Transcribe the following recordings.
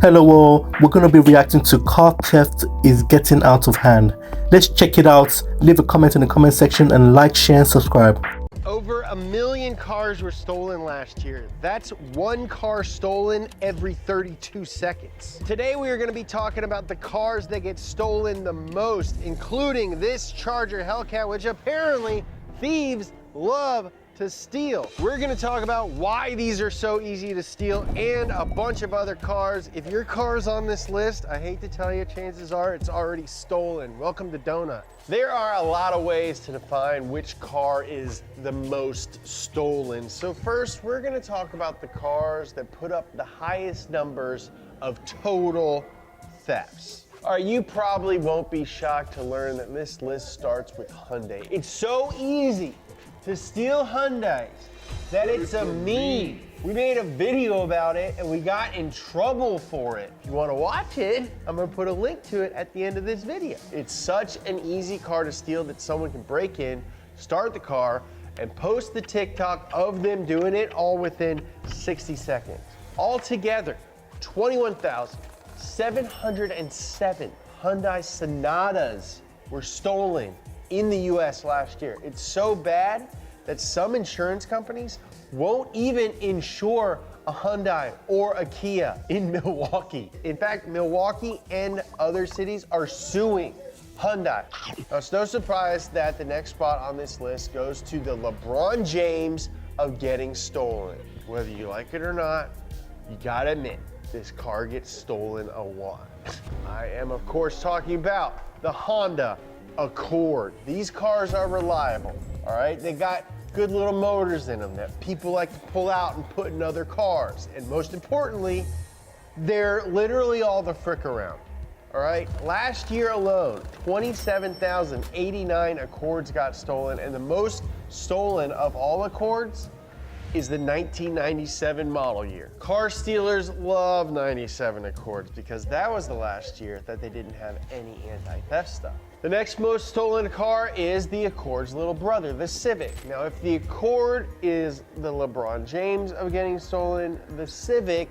Hello all, we're going to be reacting to car theft is getting out of hand. Let's check it out. Leave a comment in the comment section and like, share and subscribe. Over 1 million cars were stolen last year. That's one car stolen every 32 seconds. Today we are going to be talking about the cars that get stolen the most, including this Charger Hellcat, which apparently thieves love to steal. We're gonna talk about why these are so easy to steal and a bunch of other cars. If your car's on this list, I hate to tell you, chances are it's already stolen. Welcome to Donut. There are a lot of ways to define which car is the most stolen. So first, we're gonna talk about the cars that put up the highest numbers of total thefts. All right, you probably won't be shocked to learn that this list starts with Hyundai. It's so easy to steal Hyundais that it's a meme. We made a video about it and we got in trouble for it. If you want to watch it, I'm gonna put a link to it at the end of this video. It's such an easy car to steal that someone can break in, start the car, and post the TikTok of them doing it all within 60 seconds. Altogether, 21,707 Hyundai Sonatas were stolen in the US last year. It's so bad that some insurance companies won't even insure a Hyundai or a Kia in Milwaukee. In fact, Milwaukee and other cities are suing Hyundai. Now, it's no surprise that the next spot on this list goes to the LeBron James of getting stolen. Whether you like it or not, you gotta admit, this car gets stolen a lot. I am, of course, talking about the Honda Accord. These cars are reliable, all right? They got good little motors in them that people like to pull out and put in other cars. And most importantly, they're literally all the frick around, all right? Last year alone, 27,089 Accords got stolen, and the most stolen of all Accords is the 1997 model year. Car stealers love 97 Accords because that was the last year that they didn't have any anti-theft stuff. The next most stolen car is the Accord's little brother, the Civic. Now, if the Accord is the LeBron James of getting stolen, the Civic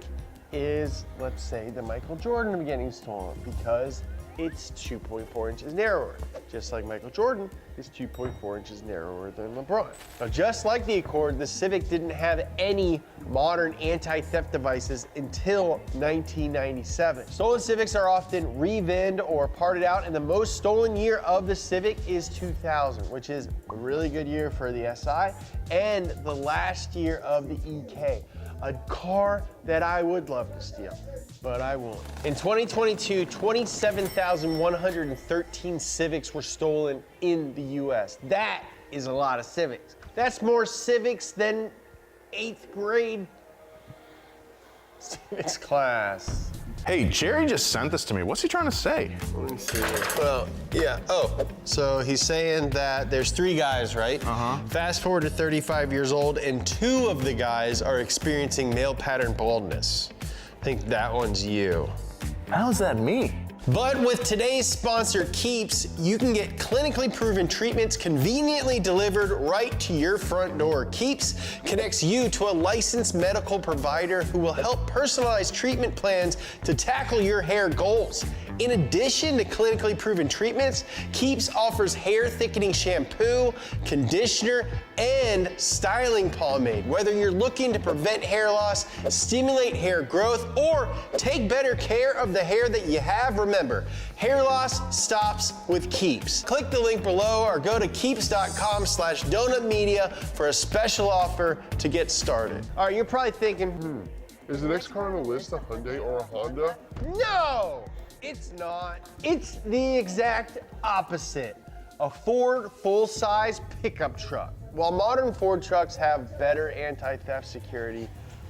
is, let's say, the Michael Jordan of getting stolen because it's 2.4 inches narrower. Just like Michael Jordan is 2.4 inches narrower than LeBron. Now, just like the Accord, the Civic didn't have any modern anti-theft devices until 1997. Stolen Civics are often re-VINed or parted out, and the most stolen year of the Civic is 2000, which is a really good year for the SI, and the last year of the EK. A car that I would love to steal, but I won't. In 2022, 27,113 Civics were stolen in the US. That is a lot of Civics. That's more Civics than 8th grade civics class. Hey, Jerry just sent this to me. What's he trying to say? Let me see. Well, yeah. Oh, so he's saying that there's 3 guys, right? Fast forward to 35 years old, and 2 of the guys are experiencing male pattern baldness. I think that one's you. How is that me? But with today's sponsor, Keeps, you can get clinically proven treatments conveniently delivered right to your front door. Keeps connects you to a licensed medical provider who will help personalize treatment plans to tackle your hair goals. In addition to clinically proven treatments, Keeps offers hair thickening shampoo, conditioner, and styling pomade. Whether you're looking to prevent hair loss, stimulate hair growth, or take better care of the hair that you have, remember, hair loss stops with Keeps. Click the link below or go to keeps.com/donutmedia for a special offer to get started. All right, you're probably thinking, Is the next car on the list a Hyundai or a Honda? no, it's not. It's the exact opposite. A Ford full-size pickup truck. While modern Ford trucks have better anti-theft security,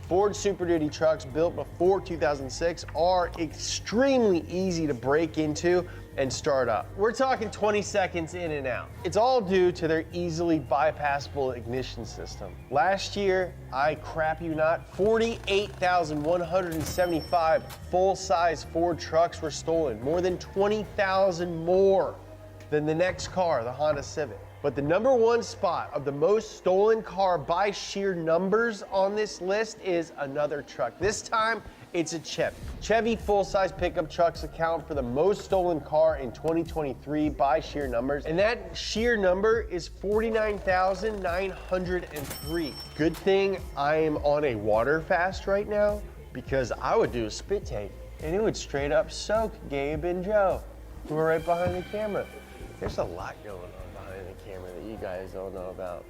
Ford Super Duty trucks built before 2006 are extremely easy to break into and start up. We're talking 20 seconds in and out. It's all due to their easily bypassable ignition system. Last year, I crap you not, 48,175 full-size Ford trucks were stolen, more than 20,000 more than the next car, the Honda Civic. But the #1 spot of the most stolen car by sheer numbers on this list is another truck. This time, It's a Chevy. Chevy full-size pickup trucks account for the most stolen car in 2023 by sheer numbers, and that sheer number is 49,903. Good thing I am on a water fast right now, because I would do a spit take and it would straight up soak Gabe and Joe, who are right behind the camera. There's a lot going on behind the camera that you guys don't know about.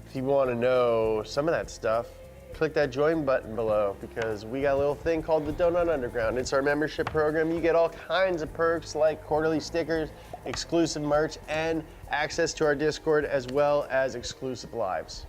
If you want to know some of that stuff, click that join button below, because we got a little thing called the Donut Underground. It's our membership program. You get all kinds of perks like quarterly stickers, exclusive merch, and access to our Discord, as well as exclusive lives.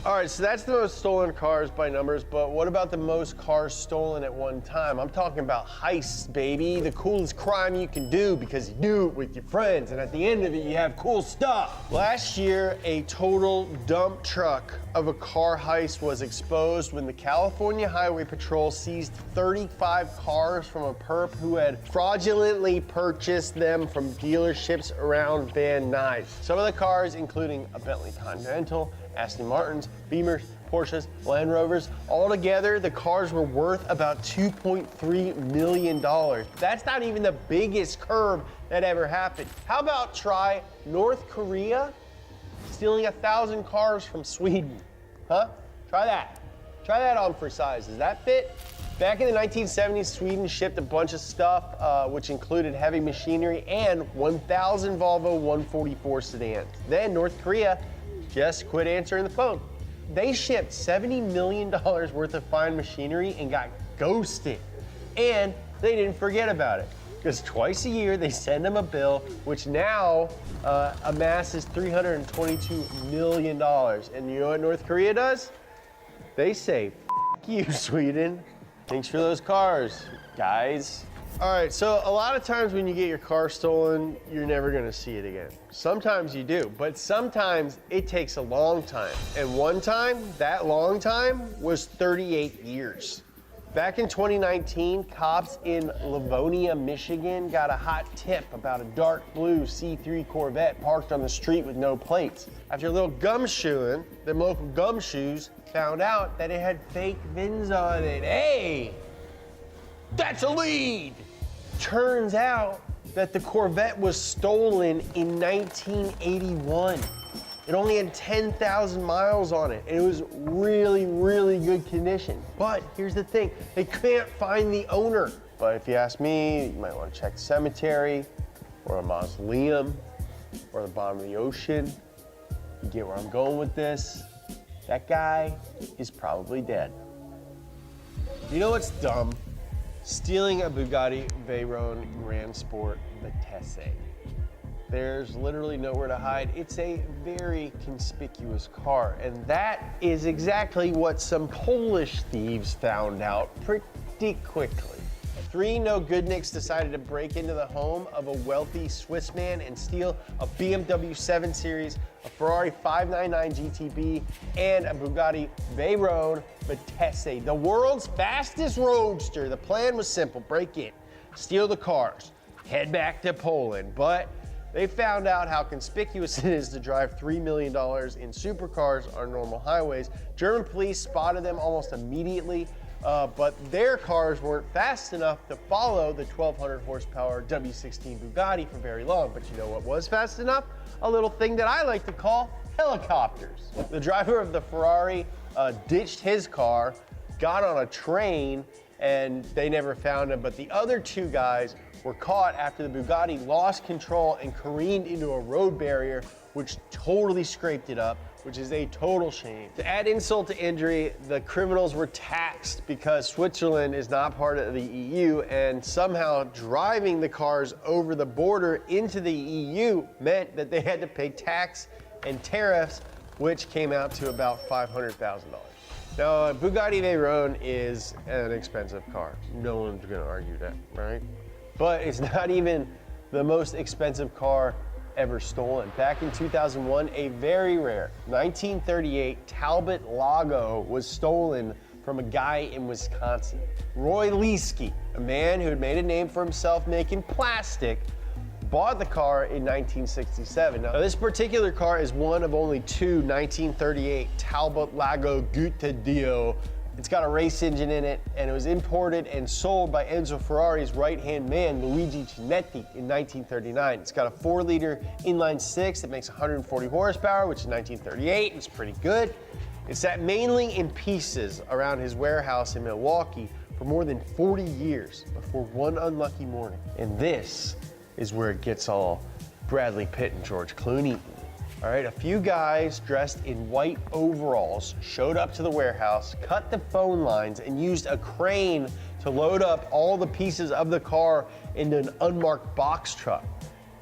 All right, so that's the most stolen cars by numbers, but what about the most cars stolen at one time? I'm talking about heists, baby. The coolest crime you can do because you do it with your friends, and at the end of it, you have cool stuff. Last year, a total dump truck of a car heist was exposed when the California Highway Patrol seized 35 cars from a perp who had fraudulently purchased them from dealerships around Van Nuys. Some of the cars, including a Bentley Continental, Aston Martins, Beamers, Porsches, Land Rovers. Altogether, the cars were worth about $2.3 million. That's not even the biggest curb that ever happened. How about try North Korea stealing 1,000 cars from Sweden? Huh? Try that. Try that on for size. Does that fit? Back in the 1970s, Sweden shipped a bunch of stuff, which included heavy machinery and 1,000 Volvo 144 sedans. Then North Korea just quit answering the phone. They shipped $70 million worth of fine machinery and got ghosted. And they didn't forget about it, because twice a year they send them a bill, which now amasses $322 million. And you know what North Korea does? They say, F you, Sweden. Thanks for those cars, guys. All right, so a lot of times when you get your car stolen, you're never gonna see it again. Sometimes you do, but sometimes it takes a long time. And one time, that long time was 38 years. Back in 2019, cops in Livonia, Michigan got a hot tip about a dark blue C3 Corvette parked on the street with no plates. After a little gumshoeing, them local gumshoes found out that it had fake VINs on it. Hey! That's a lead! Turns out that the Corvette was stolen in 1981. It only had 10,000 miles on it, and it was really, really good condition. But here's the thing, they can't find the owner. But if you ask me, you might want to check the cemetery, or a mausoleum, or the bottom of the ocean. You get where I'm going with this? That guy is probably dead. You know what's dumb? Stealing a Bugatti Veyron Grand Sport Vitesse. There's literally nowhere to hide. It's a very conspicuous car, and that is exactly what some Polish thieves found out pretty quickly. 3 no-goodniks decided to break into the home of a wealthy Swiss man and steal a BMW 7 Series, a Ferrari 599 GTB, and a Bugatti Veyron Vitesse, the world's fastest roadster. The plan was simple: break in, steal the cars, head back to Poland. But they found out how conspicuous it is to drive $3 million in supercars on normal highways. German police spotted them almost immediately. But their cars weren't fast enough to follow the 1,200 horsepower W16 Bugatti for very long. But you know what was fast enough? A little thing that I like to call helicopters. The driver of the Ferrari ditched his car, got on a train, and they never found him. But the other 2 guys were caught after the Bugatti lost control and careened into a road barrier, which totally scraped it up, which is a total shame. To add insult to injury, the criminals were taxed because Switzerland is not part of the EU, and somehow driving the cars over the border into the EU meant that they had to pay tax and tariffs, which came out to about $500,000. Now, a Bugatti Veyron is an expensive car. No one's gonna argue that, right? But it's not even the most expensive car ever stolen. Back in 2001, a very rare 1938 Talbot Lago was stolen from a guy in Wisconsin. Roy Leesky, a man who had made a name for himself making plastic, bought the car in 1967. Now, this particular car is one of only 2 1938 Talbot Lago Gutta Dio It's got a race engine in it, and it was imported and sold by Enzo Ferrari's right-hand man, Luigi Chinetti, in 1939. It's got a 4-liter inline six that makes 140 horsepower, which in 1938 is pretty good. It sat mainly in pieces around his warehouse in Milwaukee for more than 40 years before one unlucky morning. And this is where it gets all Bradley Pitt and George Clooney. All right, a few guys dressed in white overalls showed up to the warehouse, cut the phone lines, and used a crane to load up all the pieces of the car into an unmarked box truck.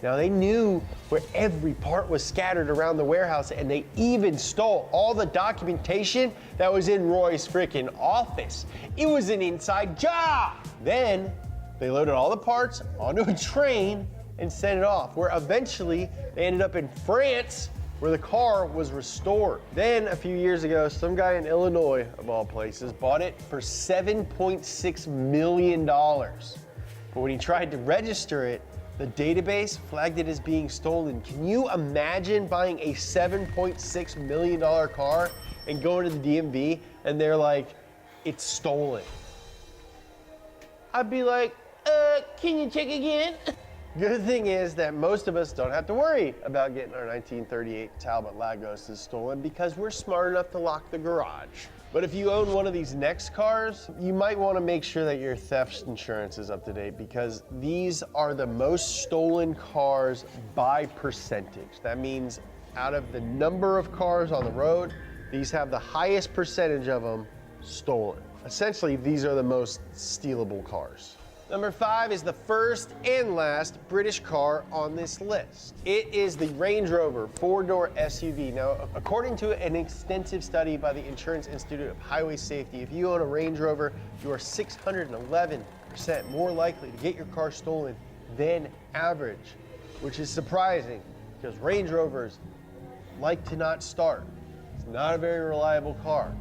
Now, they knew where every part was scattered around the warehouse, and they even stole all the documentation that was in Roy's freaking office. It was an inside job. Then they loaded all the parts onto a train and sent it off, where eventually they ended up in France, where the car was restored. Then a few years ago, some guy in Illinois, of all places, bought it for $7.6 million. But when he tried to register it, the database flagged it as being stolen. Can you imagine buying a $7.6 million car and going to the DMV and they're like, it's stolen? I'd be like, can you check again? Good thing is that most of us don't have to worry about getting our 1938 Talbot Lagos stolen because we're smart enough to lock the garage. But if you own one of these next cars, you might want to make sure that your theft insurance is up to date because these are the most stolen cars by percentage. That means out of the number of cars on the road, these have the highest percentage of them stolen. Essentially, these are the most stealable cars. Number 5 is the first and last British car on this list. It is the Range Rover 4-door SUV. Now, according to an extensive study by the Insurance Institute of Highway Safety, if you own a Range Rover, you are 611% more likely to get your car stolen than average, which is surprising because Range Rovers like to not start. It's not a very reliable car,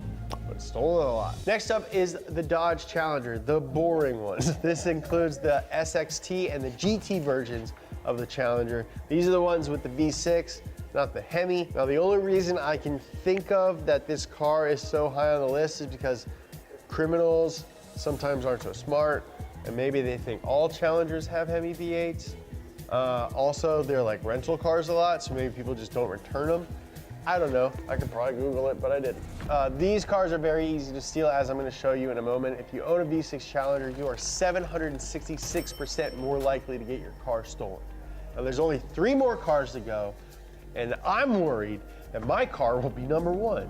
but it's stolen a lot. Next up is the Dodge Challenger, the boring ones. This includes the SXT and the GT versions of the Challenger. These are the ones with the V6, not the Hemi. Now, the only reason I can think of that this car is so high on the list is because criminals sometimes aren't so smart, and maybe they think all Challengers have Hemi V8s. Also, they're like rental cars a lot, so maybe people just don't return them. I don't know, I could probably Google it, but I didn't. These cars are very easy to steal, as I'm gonna show you in a moment. If you own a V6 Challenger, you are 766% more likely to get your car stolen. Now, there's only 3 more cars to go, and I'm worried that my car will be number 1.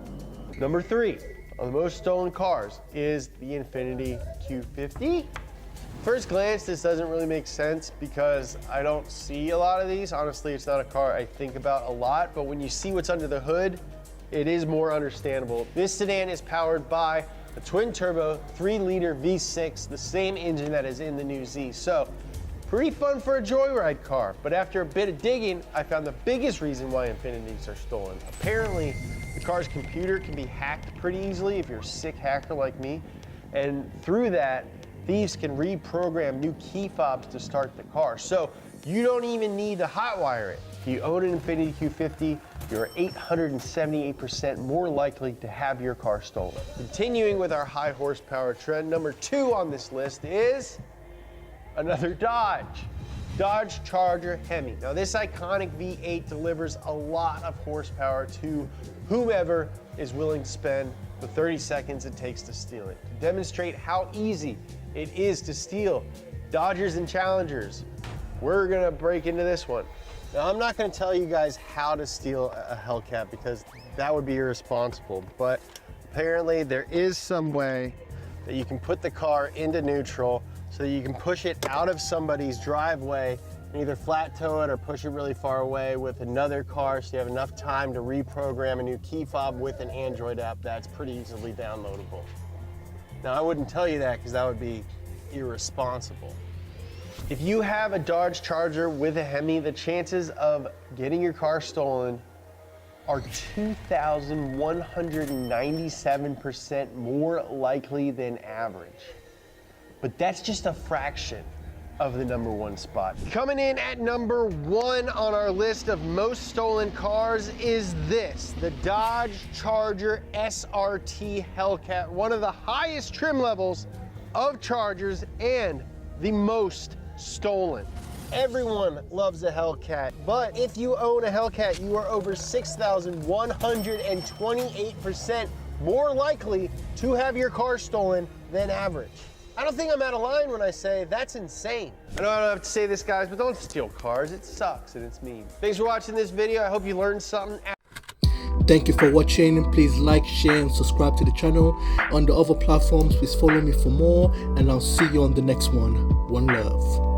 Number 3 on the most stolen cars is the Infiniti Q50. First glance, this doesn't really make sense because I don't see a lot of these. Honestly, it's not a car I think about a lot, but when you see what's under the hood, it is more understandable. This sedan is powered by a twin-turbo 3-liter V6, the same engine that is in the new Z. So, pretty fun for a joyride car. But after a bit of digging, I found the biggest reason why Infinitis are stolen. Apparently, the car's computer can be hacked pretty easily if you're a sick hacker like me. And through that, thieves can reprogram new key fobs to start the car. So you don't even need to hotwire it. If you own an Infiniti Q50, you're 878% more likely to have your car stolen. Continuing with our high horsepower trend, number 2 on this list is another Dodge. Dodge Charger Hemi. Now, this iconic V8 delivers a lot of horsepower to whomever is willing to spend the 30 seconds it takes to steal it. To demonstrate how easy it is to steal Dodgers and Challengers, we're gonna break into this one. Now, I'm not gonna tell you guys how to steal a Hellcat because that would be irresponsible, but apparently there is some way that you can put the car into neutral so that you can push it out of somebody's driveway and either flat tow it or push it really far away with another car so you have enough time to reprogram a new key fob with an Android app that's pretty easily downloadable. Now, I wouldn't tell you that because that would be irresponsible. If you have a Dodge Charger with a Hemi, the chances of getting your car stolen are 2,197% more likely than average. But that's just a fraction of the #1 spot. Coming in at #1 on our list of most stolen cars is this, the Dodge Charger SRT Hellcat, one of the highest trim levels of Chargers and the most stolen. Everyone loves a Hellcat, but if you own a Hellcat, you are over 6,128% more likely to have your car stolen than average. I don't think I'm out of line when I say that's insane. I know I don't have to say this, guys, but don't steal cars. It sucks and it's mean. Thanks for watching this video. I hope you learned something. Thank you for watching. Please like, share and subscribe to the channel. On the other platforms, please follow me for more, and I'll see you on the next one. One love.